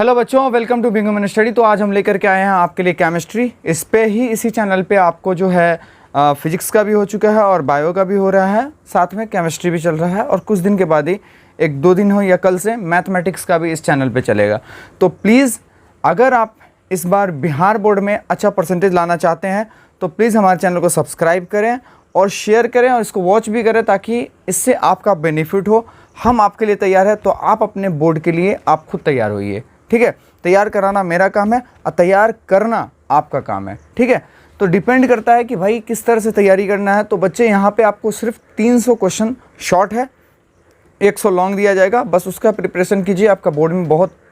Hello बच्चों, welcome to being human study. तो आज हम लेकर के आए हैं आपके लिए केमिस्ट्री। इस पे ही इसी चैनल पे आपको जो है फिजिक्स का भी हो चुका है और बायो का भी हो रहा है, साथ में केमिस्ट्री भी चल रहा है और कुछ दिन के बाद ही एक दो दिन हो या कल से मैथमेटिक्स का भी इस चैनल पे चलेगा। तो प्लीज़ अगर आप इस बार बिहार बोर्ड में अच्छा परसेंटेज लाना चाहते हैं तो प्लीज़ हमारे चैनल को सब्सक्राइब करें और शेयर करें और इसको वॉच भी करें ताकि इससे आपका बेनिफिट हो। हम आपके लिए तैयार है तो आप अपने बोर्ड के लिए आप खुद तैयार होइए, ठीक है। तैयार कराना मेरा काम है और तैयार करना आपका काम है, ठीक है। तो डिपेंड करता है कि भाई किस तरह से तैयारी करना है। तो बच्चे यहाँ पे आपको सिर्फ 300 क्वेश्चन शॉर्ट है, 100 लॉन्ग दिया जाएगा, बस उसका प्रिपरेशन कीजिए। आपका बोर्ड में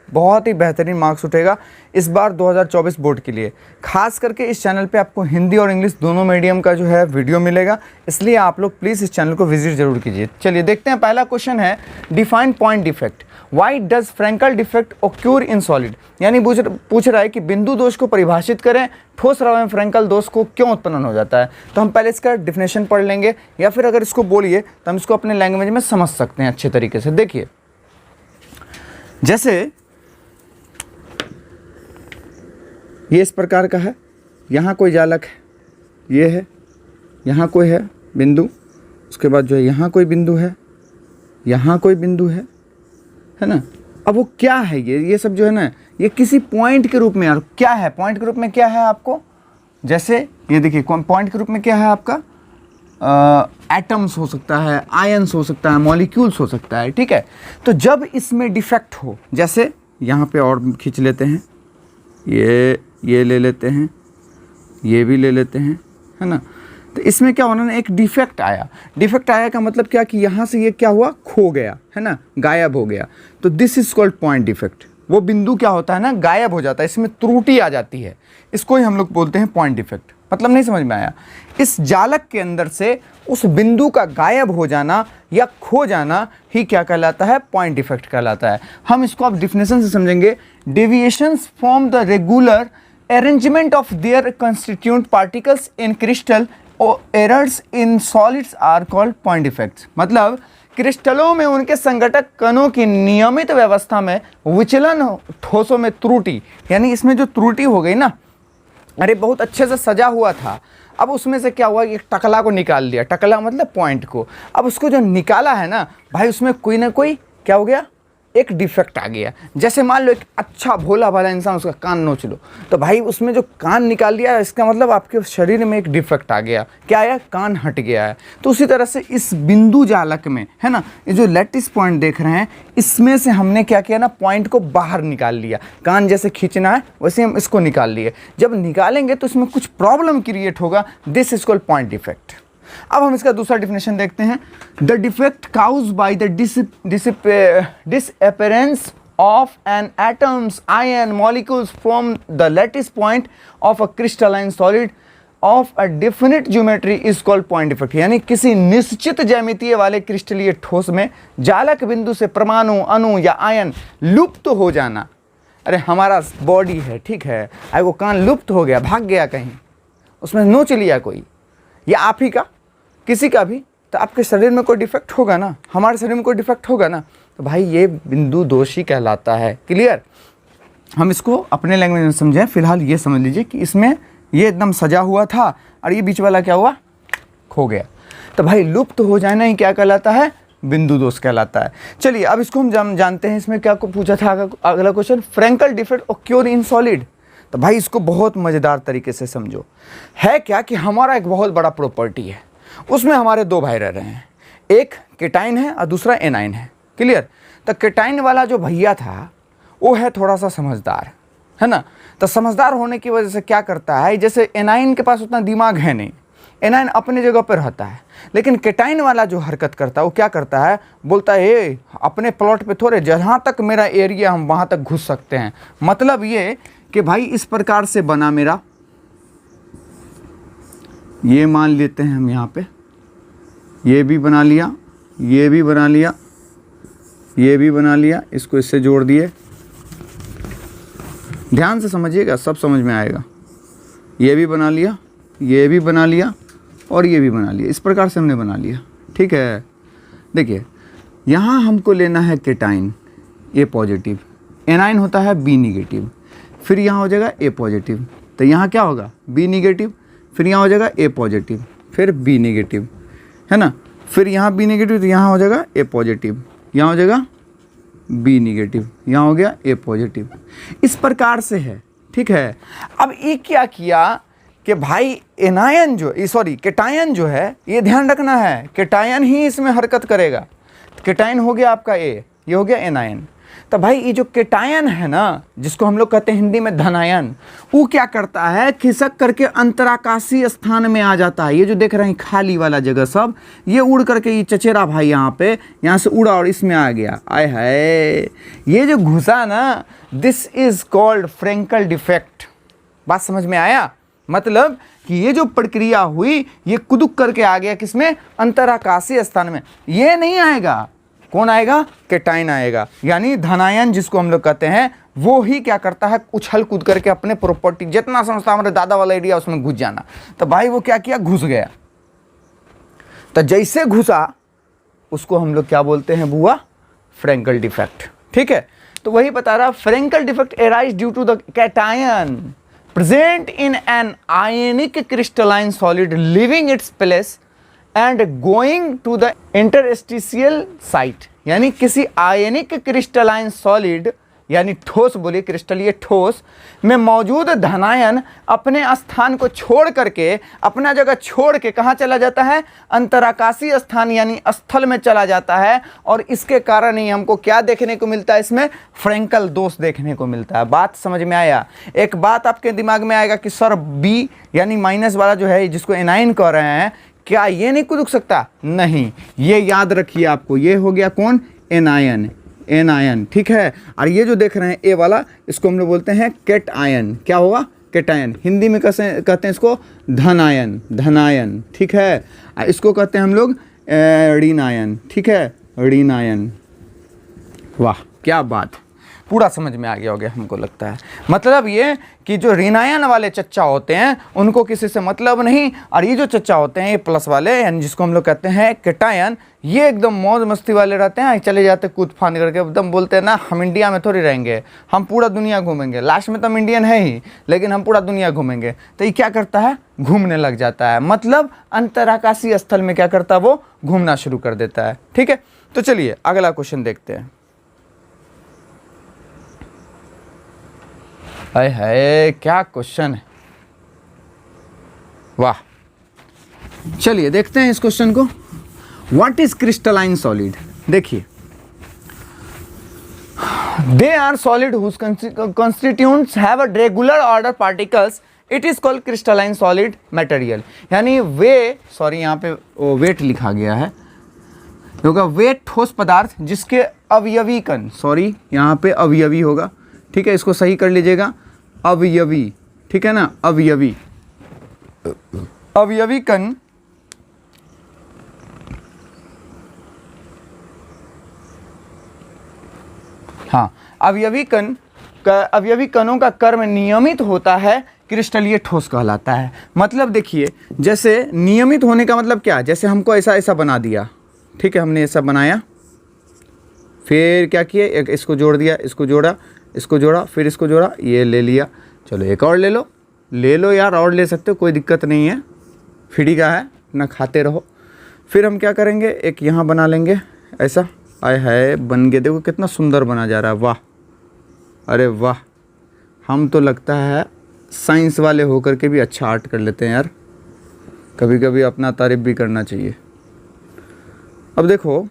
बहुत ही बेहतरीन मार्क्स उठेगा इस बार 2024 बोर्ड के लिए। खास करके इस चैनल पे आपको हिंदी और इंग्लिश दोनों मीडियम का जो है वीडियो मिलेगा, इसलिए आप लोग प्लीज़ इस चैनल को विजिट जरूर कीजिए। चलिए देखते हैं, पहला क्वेश्चन है define point defect. Why does Frenkel defect occur in solid, यानी पूछ रहा है कि बिंदु दोष को परिभाषित करें, ठोस द्रव में फ्रैंकल दोष को क्यों उत्पन्न हो जाता है। तो हम पहले इसका डिफिनेशन पढ़ लेंगे या फिर अगर इसको बोलिए तो हम इसको अपने लैंग्वेज में समझ सकते हैं अच्छे तरीके से। देखिए, जैसे ये इस प्रकार का है, यहाँ कोई जालक है, ये है, यहाँ कोई है बिंदु, उसके बाद जो है यहाँ कोई बिंदु है, यहाँ कोई बिंदु है ना। अब वो क्या है, ये सब जो है ना, ये किसी पॉइंट के रूप में, यार क्या है पॉइंट के रूप में, क्या है आपको, जैसे ये देखिए पॉइंट के रूप में क्या है आपका, एटम्स हो सकता है, आयंस हो सकता है, मॉलिक्यूल्स हो सकता है, ठीक है। तो जब इसमें डिफेक्ट हो, जैसे यहाँ पे और खींच लेते हैं, ये ले लेते हैं, ये भी ले लेते हैं, है ना। तो इसमें क्या होना ना, एक डिफेक्ट आया। डिफेक्ट आया का मतलब क्या कि यहाँ से ये क्या हुआ, खो गया, है ना, गायब हो गया। तो this is called point defect. वो बिंदु क्या होता है ना, गायब हो जाता है, इसमें त्रुटि आ जाती है, इसको ही हम लोग बोलते हैं पॉइंट डिफेक्ट। मतलब नहीं समझ में आया? इस जालक के अंदर से उस बिंदु का गायब हो जाना या खो जाना ही क्या कहलाता है, पॉइंट डिफेक्ट कहलाता है। हम इसको अब डिफिनेशन से समझेंगे। Deviations from the regular arrangement of their constituent particles in crystal और errors in solids are called point defects. मतलब क्रिस्टलों में उनके संघटक कणों की नियमित व्यवस्था में विचलन, ठोसों में त्रुटि, यानी इसमें जो त्रुटि हो गई ना, अरे बहुत अच्छे से सजा हुआ था, अब उसमें से क्या हुआ, एक टकला को निकाल दिया। टकला मतलब पॉइंट को। अब उसको जो निकाला है ना भाई, उसमें कोई ना कोई क्या हो गया, एक डिफेक्ट आ गया। जैसे मान लो एक अच्छा भोला भाला इंसान, उसका कान नोच लो, तो भाई उसमें जो कान निकाल दिया, इसका मतलब आपके शरीर में एक डिफेक्ट आ गया। क्या आया, कान हट गया है। तो उसी तरह से इस बिंदु जालक में, है ना, ये जो लैटिस पॉइंट देख रहे हैं, इसमें से हमने क्या किया ना, पॉइंट को बाहर निकाल लिया। कान जैसे खींचना है वैसे हम इसको निकाल लिए। जब निकालेंगे तो इसमें कुछ प्रॉब्लम क्रिएट होगा, this is called point defect. अब हम इसका दूसरा डिफिनेशन देखते हैं। The defect caused by the disappearance of an atoms, ion, molecules from the lattice point of a crystalline solid of a definite geometry is called point defect. यानी किसी निश्चित ज्यामितीय वाले क्रिस्टलीय ठोस में जालक बिंदु से परमाणु, अणु या आयन लुप्त हो जाना। अरे हमारा बॉडी है, ठीक है, अरे वो कान लुप्त हो गया, भाग गया कहीं, उसमें नोच लिया कोई, या आप ही का, किसी का भी, तो आपके शरीर में कोई डिफेक्ट होगा ना, हमारे शरीर में कोई डिफेक्ट होगा ना, तो भाई ये बिंदु दोषी कहलाता है। क्लियर? हम इसको अपने लैंग्वेज में समझें। फिलहाल ये समझ लीजिए कि इसमें ये एकदम सजा हुआ था और ये बीच वाला क्या हुआ, खो गया। तो भाई लुप्त हो जाना ही क्या कहलाता है, बिंदु दोष कहलाता है। चलिए अब इसको हम जानते हैं। इसमें क्या पूछा था अगला question, Frenkel defect occur in solid. तो भाई इसको बहुत मज़ेदार तरीके से समझो। है क्या कि हमारा एक बहुत बड़ा प्रॉपर्टी है, उसमें हमारे दो भाई रह रहे हैं, एक केटाइन है और दूसरा एनाइन है। क्लियर? तो केटाइन वाला जो भैया था वो है थोड़ा सा समझदार, है ना। तो समझदार होने की वजह से क्या करता है, जैसे एनाइन के पास उतना दिमाग है नहीं, एनाइन अपने जगह पर रहता है, लेकिन केटाइन वाला जो हरकत करता है वो क्या करता है, बोलता है ए अपने प्लॉट पे थोड़े, जहाँ तक मेरा एरिया हम वहाँ तक घुस सकते हैं। मतलब ये कि भाई इस प्रकार से बना मेरा, ये मान लेते हैं हम यहाँ पे, ये भी बना लिया, ये भी बना लिया, ये भी बना लिया, इसको इससे जोड़ दिए। ध्यान से समझिएगा, सब समझ में आएगा। ये भी बना लिया, ये भी बना लिया और ये भी बना लिया। इस प्रकार से हमने बना लिया, ठीक है। देखिए यहाँ हमको लेना है केटाइन, ये पॉजिटिव, एनायन होता है बी निगेटिव, फिर यहाँ हो जाएगा ए पॉजिटिव, तो यहाँ क्या होगा बी निगेटिव, फिर यहाँ हो जाएगा ए पॉजिटिव, फिर बी निगेटिव, है ना, फिर यहाँ बी निगेटिव, तो यहाँ हो जाएगा ए पॉजिटिव, यहाँ हो जाएगा बी निगेटिव, यहाँ हो गया ए पॉजिटिव। इस प्रकार से है, ठीक है। अब ये क्या किया कि भाई एनायन जो सॉरी केटायन जो है, ये ध्यान रखना है केटायन ही इसमें हरकत करेगा। केटायन हो गया आपका ए, ये हो गया एनायन। तो भाई ये जो केटायन है ना, जिसको हम लोग कहते हैं हिंदी में धनायन, वो क्या करता है खिसक करके अंतराकाशीय स्थान में आ जाता है। ये जो देख रहे हैं खाली वाला जगह सब, ये उड़ करके ये चचेरा भाई यहाँ पे, यहाँ से उड़ा और इसमें आ गया। आय हाय, ये जो घुसा ना, this is called Frenkel defect. बात समझ में आया? मतलब कि ये जो प्रक्रिया हुई, ये कुदुक करके आ गया किसमें, अंतराकाशीय स्थान में। ये नहीं आएगा, कौन आएगा, केटायन आएगा। यानी धनायन जिसको हम लोग कहते हैं, वो ही क्या करता है, उछल कूद करके अपने प्रॉपर्टी जितना समझता हमारे दादा वाला एरिया उसमें घुस जाना। तो भाई वो क्या किया, घुस गया। तो जैसे घुसा उसको हम लोग क्या बोलते हैं बुआ, फ्रेंकल डिफेक्ट। ठीक है, तो वही बता रहा, Frenkel defect arise due to the cation present in an ionic crystalline solid leaving its place and going to the interstitial site. यानी किसी आयनिक क्रिस्टलाइन सॉलिड, यानी ठोस, बोलिए क्रिस्टलीय ठोस में मौजूद धनायन अपने स्थान को छोड़ करके, अपना जगह छोड़ के कहाँ चला जाता है, अंतराकाशीय स्थान यानी स्थल में चला जाता है। और इसके कारण ही हमको क्या देखने को मिलता है, इसमें फ्रेंकल दोष देखने को मिलता है। बात समझ में आया? एक बात आपके दिमाग में आएगा कि सर बी यानी माइनस वाला जो है, जिसको एनाइन कह रहे हैं, क्या ये नहीं कुदुक सकता? नहीं, ये याद रखिए आपको, ये हो गया कौन, एनायन, एनायन। ठीक है, और ये जो देख रहे हैं ए वाला, इसको हम लोग बोलते हैं कैटायन। क्या होगा, कैटायन। हिंदी में कैसे कहते हैं इसको, धनायन, धनायन। ठीक है, इसको कहते हैं हम लोग ऋणायन। ठीक है, ऋणायन। वाह क्या बात, पूरा समझ में आ गया होगा हमको लगता है। मतलब ये कि जो ऋणायन वाले चच्चा होते हैं उनको किसी से मतलब नहीं, और ये जो चच्चा होते हैं ये प्लस वाले, यानी जिसको हम लोग कहते हैं केटायन, ये एकदम मौज मस्ती वाले रहते हैं। चले जाते कूद फान करके, एकदम बोलते हैं ना हम इंडिया में थोड़ी रहेंगे, हम पूरा दुनिया घूमेंगे। लास्ट में तो हम इंडियन है ही, लेकिन हम पूरा दुनिया घूमेंगे। तो ये क्या करता है, घूमने लग जाता है। मतलब अंतराकाशीय स्थल में क्या करता है, वो घूमना शुरू कर देता है। ठीक है, तो चलिए अगला क्वेश्चन देखते हैं। हाय हाय क्या क्वेश्चन है, वाह। चलिए देखते हैं इस क्वेश्चन को। What is crystalline solid? देखिए, they are solid whose constituents have a regular order particles, it is called crystalline solid material. यानी वे, सॉरी यहाँ पे वेट लिखा गया है, होगा वेट ठोस पदार्थ जिसके अवयवी कण, सॉरी यहाँ पे अवयवी होगा। ठीक है, इसको सही कर लीजिएगा, अवयवी। ठीक है ना, अवयवी, अवयवी कण हाँ, अवयवी कणों का कर्म नियमित होता है, क्रिस्टलीय ठोस कहलाता है। मतलब देखिए, जैसे नियमित होने का मतलब क्या, जैसे हमको ऐसा ऐसा बना दिया, ठीक है, हमने ऐसा बनाया, फिर क्या किए, एक इसको जोड़ दिया, इसको जोड़ा, इसको जोड़ा, फिर इसको जोड़ा, ये ले लिया। चलो एक और ले लो यार, और ले सकते हो, कोई दिक्कत नहीं है, फ्री का है ना, खाते रहो। फिर हम क्या करेंगे, एक यहाँ बना लेंगे ऐसा। आय हाय, बन गया, देखो कितना सुंदर बना जा रहा है, वाह, अरे वाह। हम तो लगता है साइंस वाले होकर के भी अच्छा आर्ट कर लेते हैं यार, कभी कभी अपना तारीफ भी करना चाहिए। अब देखो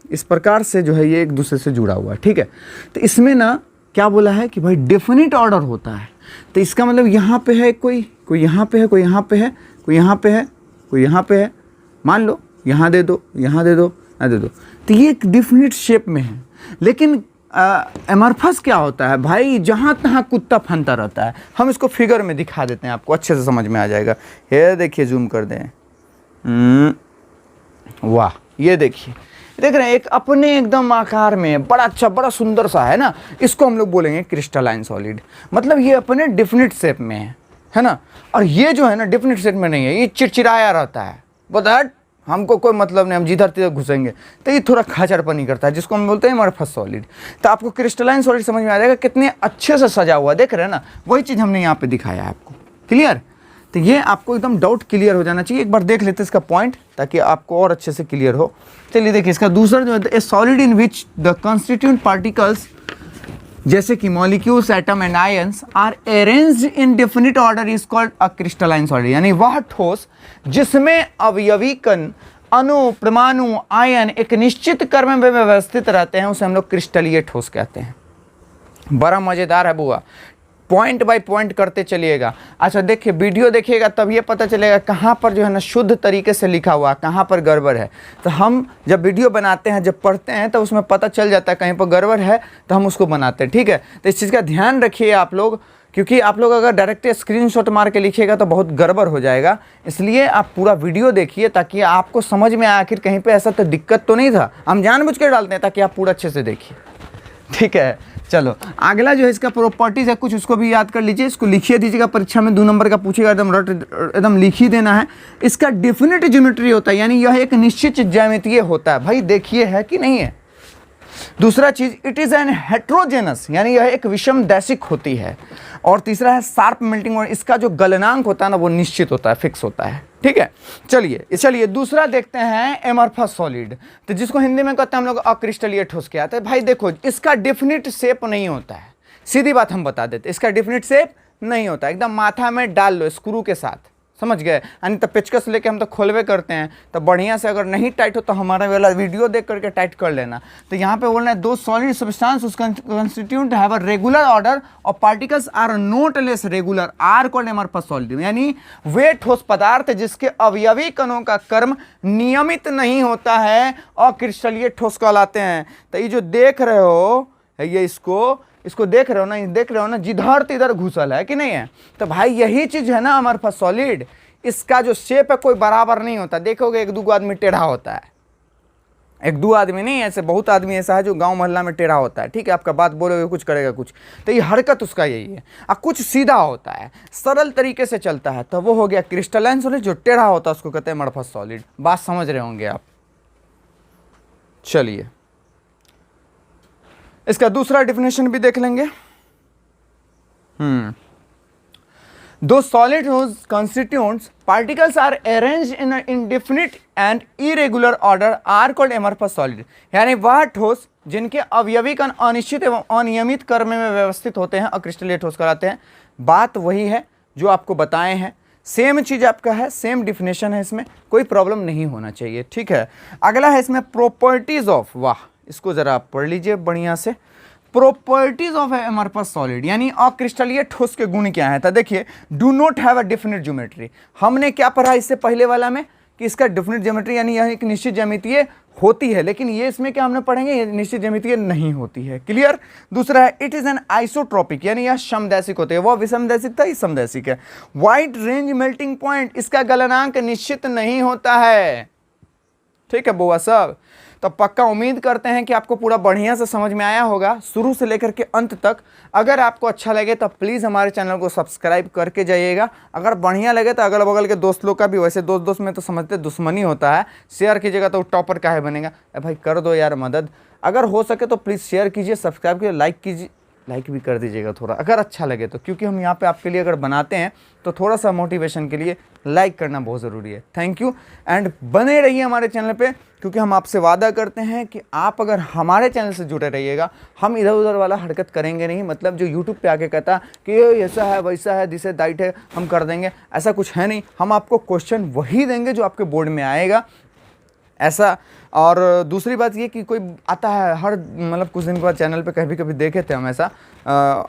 इस प्रकार से जो है ये एक दूसरे से जुड़ा हुआ है। ठीक है, तो इसमें ना क्या बोला है कि भाई डेफिनिट ऑर्डर होता है। तो इसका मतलब यहाँ पे है कोई यहाँ पे है, कोई यहाँ पे है, कोई यहाँ पे है, कोई यहाँ पे है। मान लो यहाँ दे दो, यहाँ दे दो, यहाँ दे दो, तो ये एक डेफिनिट शेप में है। लेकिन एमरफस क्या होता है भाई, जहाँ तहाँ कुत्ता फनता रहता है। हम इसको फिगर में दिखा देते हैं, आपको अच्छे से समझ में आ जाएगा। ये देखिए, जूम कर दें, वाह, ये देखिए, देख रहे हैं एक अपने एकदम आकार में बड़ा अच्छा, बड़ा सुंदर सा है ना, इसको हम लोग बोलेंगे क्रिस्टलाइन सॉलिड। मतलब ये अपने डेफिनिट शेप में है ना। और ये जो है ना डेफिनिट शेप में नहीं है, ये चिड़चिड़ाया रहता है, बट हमको कोई मतलब नहीं, हम जिधर तिधर घुसेंगे। तो ये थोड़ा खाचड़पनी करता है, जिसको हम बोलते हैं अमरफस सॉलिड। तो आपको क्रिस्टलाइन सॉलिड समझ में आ जाएगा कितने अच्छे से सजा हुआ, देख रहे हैं ना, वही चीज़ हमने यहाँ पे दिखाया है आपको। क्लियर? तो ये आपको एकदम डाउट क्लियर हो जाना चाहिए। एक बार देख लेते हैं इसका पॉइंट, ताकि आपको और अच्छे से क्लियर हो। चलिए देखिए, इसका दूसरा जो है, solid in which the constituent particles जैसे कि molecules, atom and ions are arranged in definite order is called a crystalline solid. यानी वह ठोस जिसमें अवयवी कण, अणु, परमाणु, आयन एक निश्चित क्रम में व्यवस्थित रहते हैं, उसे हम लोग क्रिस्टलीय ठोस कहते हैं। बड़ा मजेदार है बुआ, पॉइंट बाय पॉइंट करते चलिएगा। अच्छा देखिए, वीडियो देखिएगा तब ये पता चलेगा कहाँ पर जो है ना शुद्ध तरीके से लिखा हुआ, कहाँ पर गड़बड़ है। तो हम जब वीडियो बनाते हैं, जब पढ़ते हैं, तो उसमें पता चल जाता है कहीं पर गड़बड़ है, तो हम उसको बनाते हैं। ठीक है, तो इस चीज़ का ध्यान रखिए आप लोग, क्योंकि आप लोग अगर डायरेक्ट स्क्रीनशॉट मार के लिखिएगा तो बहुत गड़बड़ हो जाएगा। इसलिए आप पूरा वीडियो देखिए, ताकि आपको समझ में आए आखिर कहीं पे ऐसा तो दिक्कत तो नहीं था। हम जानबूझ के डालते हैं ताकि आप पूरा अच्छे से देखिए। ठीक है, चलो अगला जो है इसका प्रॉपर्टीज है कुछ, उसको भी याद कर लीजिए। इसको लिखिए दीजिएगा, परीक्षा में 2 नंबर का पूछेगा, एकदम लिख ही देना है। इसका डेफिनेट ज्योमेट्री होता है, यानी यह एक निश्चित ज्यामितीय होता है। भाई देखिए है कि नहीं है। दूसरा चीज, इट इज एन हेट्रोजेनस, यानी यह एक विषम दैशिक होती है। और तीसरा है शार्प मेल्टिंग, और इसका जो गलनांक होता है ना वो निश्चित होता है, फिक्स होता है। ठीक है, चलिए दूसरा देखते हैं, एमरफस सॉलिड। तो जिसको हिंदी में कहते हैं हम लोग अक्रिस्टलीय ठोस क्या है। भाई देखो, इसका डेफिनिट शेप नहीं होता है, सीधी बात हम बता देते, इसका डेफिनिट शेप नहीं होता। एकदम माथा में डाल लो स्क्रू के साथ, समझ गए। यानी तो पेचकस लेके हम तो खोलवे करते हैं, तो बढ़िया से अगर नहीं टाइट हो तो हमारा वाला वीडियो देख करके टाइट कर लेना। तो यहाँ पे बोलना है, दो solid substance constitute have a regular order और particles are not less regular are called amorphous solid. यानी वे ठोस पदार्थ जिसके अवयवी कणों का क्रम नियमित नहीं होता है और क्रिस्टलीय ठोस कहलाते हैं। तो ये जो देख रहे हो, ये इसको देख रहे हो ना, जिधर तिधर घुसल है कि नहीं है। तो भाई यही चीज है ना अमरफस सॉलिड, इसका जो शेप है कोई बराबर नहीं होता। देखोगे 1-2 आदमी टेढ़ा होता है, 1-2 आदमी नहीं, ऐसे बहुत आदमी ऐसा है जो गांव मोहल्ला में टेढ़ा होता है। ठीक है, आपका बात बोलोगे कुछ करेगा कुछ, तो ये हरकत उसका यही है। और कुछ सीधा होता है, सरल तरीके से चलता है, तो वो हो गया क्रिस्टलाइन सॉलिड। जो टेढ़ा होता है उसको कहते हैं अमरफस सॉलिड। बात समझ रहे होंगे आप। चलिए इसका दूसरा डिफिनेशन भी देख लेंगे। दो solid whose constituents particles are arranged in an indefinite and irregular order are called amorphous solid। यानी वह ठोस जिनके अवयवी कण अनिश्चित एवं अनियमित क्रम में व्यवस्थित होते हैं अक्रिस्टलीय ठोस कहलाते हैं। बात वही है जो आपको बताए हैं, सेम चीज आपका है, सेम डिफिनेशन है, इसमें कोई प्रॉब्लम नहीं होना चाहिए। ठीक है, अगला है इसमें प्रॉपर्टीज ऑफ, वाह इसको जरा आप पढ़ लीजिए बढ़िया से। प्रॉपर्टीज ऑफ एमरफस सॉलिड, यानी अक्रिस्टलीय ठोस के गुण क्या है। तो देखिए, do not have a definite geometry. हमने क्या पढ़ा इससे पहले वाला में कि इसका डेफिनिट ज्योमेट्री यानी यह एक निश्चित ज्यामितीय होती है, लेकिन ये इसमें क्या हमने पढ़ेंगे, ये निश्चित ज्यामितीय नहीं होती है। क्लियर। दूसरा है, इट इज एन आइसोट्रोपिक, यानी यह समदैशिक होते हैं। वह विषमदैशिक था, ये समदैशिक है। वाइड रेंज मेल्टिंग पॉइंट, इसका गलनांक निश्चित नहीं होता है। ठीक है बुआ सब, तो पक्का उम्मीद करते हैं कि आपको पूरा बढ़िया से समझ में आया होगा शुरू से लेकर के अंत तक। अगर आपको अच्छा लगे तो प्लीज़ हमारे चैनल को सब्सक्राइब करके जाइएगा। अगर बढ़िया लगे तो अगल बगल के दोस्त लोग का भी, वैसे दोस्त में तो समझते दुश्मनी होता है, शेयर कीजिएगा तो टॉपर काहे बनेगा। भाई कर दो यार मदद, अगर हो सके तो प्लीज़ शेयर कीजिए, सब्सक्राइब कीजिए, लाइक कीजिए, लाइक भी कर दीजिएगा थोड़ा अगर अच्छा लगे तो, क्योंकि हम यहाँ पे आपके लिए अगर बनाते हैं तो थोड़ा सा मोटिवेशन के लिए लाइक करना बहुत ज़रूरी है। थैंक यू, एंड बने रहिए हमारे चैनल पे, क्योंकि हम आपसे वादा करते हैं कि आप अगर हमारे चैनल से जुड़े रहिएगा, हम इधर उधर वाला हरकत करेंगे नहीं। मतलब जो यूट्यूब पे आके कहता कि ऐसा है वैसा है, दिस दाइट है, हम कर देंगे, ऐसा कुछ है नहीं। हम आपको क्वेश्चन वही देंगे जो आपके बोर्ड में आएगा, ऐसा। और दूसरी बात ये कि कोई आता है हर मतलब कुछ दिन के बाद चैनल पे, कभी कभी देखे थे हम, ऐसा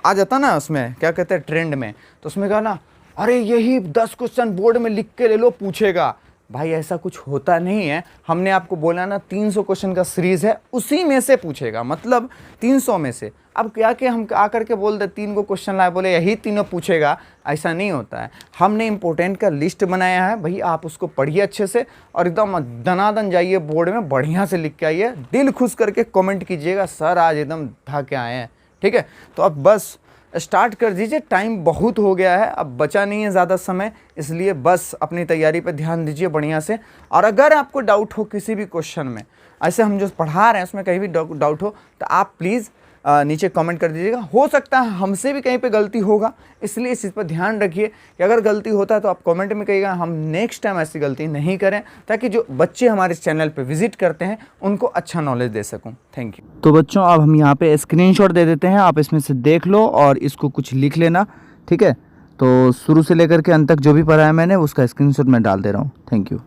आ जाता ना उसमें क्या कहते हैं ट्रेंड में, तो उसमें कहा ना अरे यही 10 क्वेश्चन बोर्ड में लिख के ले लो पूछेगा। भाई ऐसा कुछ होता नहीं है। हमने आपको बोला ना 300 क्वेश्चन का सीरीज है, उसी में से पूछेगा, मतलब 300 में से। अब क्या कि हम आकर के बोल दे 3 को क्वेश्चन लाए, बोले यही तीनों पूछेगा, ऐसा नहीं होता है। हमने इंपॉर्टेंट का लिस्ट बनाया है, भाई आप उसको पढ़िए अच्छे से और एकदम दनादन जाइए बोर्ड में बढ़िया से लिख के आइए, दिल खुश करके कमेंट कीजिएगा सर आज एकदम ढा के आए हैं। ठीक है, तो अब बस स्टार्ट कर दीजिए। टाइम बहुत हो गया है, अब बचा नहीं है ज़्यादा समय, इसलिए बस अपनी तैयारी पर ध्यान दीजिए बढ़िया से। और अगर आपको डाउट हो किसी भी क्वेश्चन में, ऐसे हम जो पढ़ा रहे हैं उसमें कहीं भी डाउट हो तो आप प्लीज़ नीचे कमेंट कर दीजिएगा। हो सकता है हमसे भी कहीं पे गलती होगा, इसलिए इस चीज़ पर ध्यान रखिए कि अगर गलती होता है तो आप कमेंट में कहिएगा, हम नेक्स्ट टाइम ऐसी गलती नहीं करें, ताकि जो बच्चे हमारे इस चैनल पे विजिट करते हैं उनको अच्छा नॉलेज दे सकूं। Thank you. तो बच्चों अब हम यहाँ पे स्क्रीनशॉट दे देते हैं, आप इसमें से देख लो और इसको कुछ लिख लेना, ठीक है। तो शुरू से लेकर के अंत तक जो भी पढ़ा है मैंने उसका स्क्रीनशॉट मैं डाल दे रहा हूँ। Thank you.